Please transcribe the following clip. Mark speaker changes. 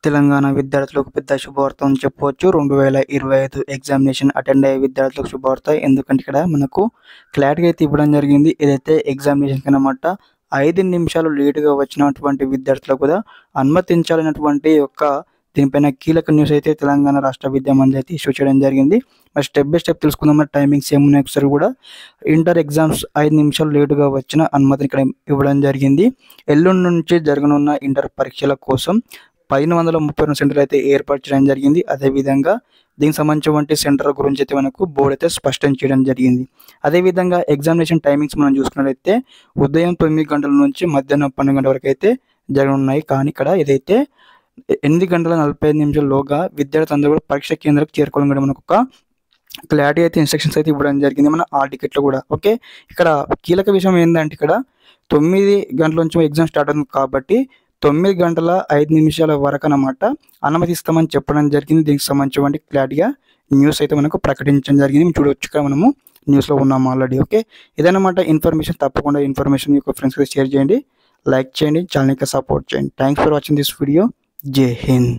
Speaker 1: తెలంగాణ విద్యార్థులకు పెద్ద శుభవార్త అని చెప్పవచ్చు. 2025 ఎగ్జామినేషన్ అటెండ్ అయ్యే విద్యార్థులకు శుభవార్త. ఎందుకంటే ఇక్కడ మనకు క్లారిటీ అయితే ఇవ్వడం జరిగింది. ఏదైతే ఎగ్జామినేషన్‌కి అన్నమాట 5 నిమిషాలు లేట్‌గా వచ్చినటువంటి విద్యార్థులకు కూడా అనుమతించాలన్నటువంటి దీనిపైన కీలక న్యూస్ అయితే తెలంగాణ రాష్ట్ర విద్యా మంత్రి అయితే ఇష్యూ చేయడం జరిగింది. మరి స్టెప్ బై స్టెప్ తెలుసుకుందాం. మరి టైమింగ్స్ ఏమున్నాయి ఒకసారి కూడా. ఇంటర్ ఎగ్జామ్స్ 5 నిమిషాలు లేటుగా వచ్చిన అనుమతిని ఇక్కడ ఇవ్వడం జరిగింది. ఎల్లుండి నుంచి జరగనున్న ఇంటర్ పరీక్షల కోసం 1532 సెంటర్లు అయితే ఏర్పాటు చేయడం జరిగింది. అదేవిధంగా దీనికి సంబంధించినటువంటి సెంటర్ గురించి అయితే మనకు బోర్డు అయితే స్పష్టం చేయడం జరిగింది. అదేవిధంగా ఎగ్జామినేషన్ టైమింగ్స్ మనం చూసుకున్నట్లయితే ఉదయం 9 గంటల నుంచి మధ్యాహ్నం 12 గంటల వరకు అయితే జరగనున్నాయి. కానీ ఇక్కడ ఏదైతే 8 గంటల 45 నిమిషాల్లోగా విద్యార్థులందరూ కూడా పరీక్ష కేంద్రాలకు చేరుకోవడం కూడా మనకు ఒక క్లారిటీ అయితే ఇన్స్ట్రక్షన్స్ అయితే ఇవ్వడం జరిగింది మన హాల్ టికెట్లో కూడా. ఓకే, ఇక్కడ కీలక విషయం ఏంటంటే ఇక్కడ 9 గంటల నుంచి ఎగ్జామ్ స్టార్ట్ అవుతుంది కాబట్టి 9 గంటల 5 నిమిషాల వరకు అన్నమాట అనుమతిస్తామని చెప్పడం జరిగింది. దీనికి సంబంధించిన క్లారిటీగా న్యూస్ అయితే మనకు ప్రకటించడం జరిగింది. చూడవచ్చు ఇక్కడ మనము న్యూస్లో ఉన్నాము ఆల్రెడీ. ఓకే, ఇదన్నమాట ఇన్ఫర్మేషన్. తప్పకుండా ఇన్ఫర్మేషన్ యొక్క ఫ్రెండ్స్కి షేర్ చేయండి, లైక్ చేయండి, ఛానల్కి సపోర్ట్ చేయండి. Thanks for watching this video. జై హింద్.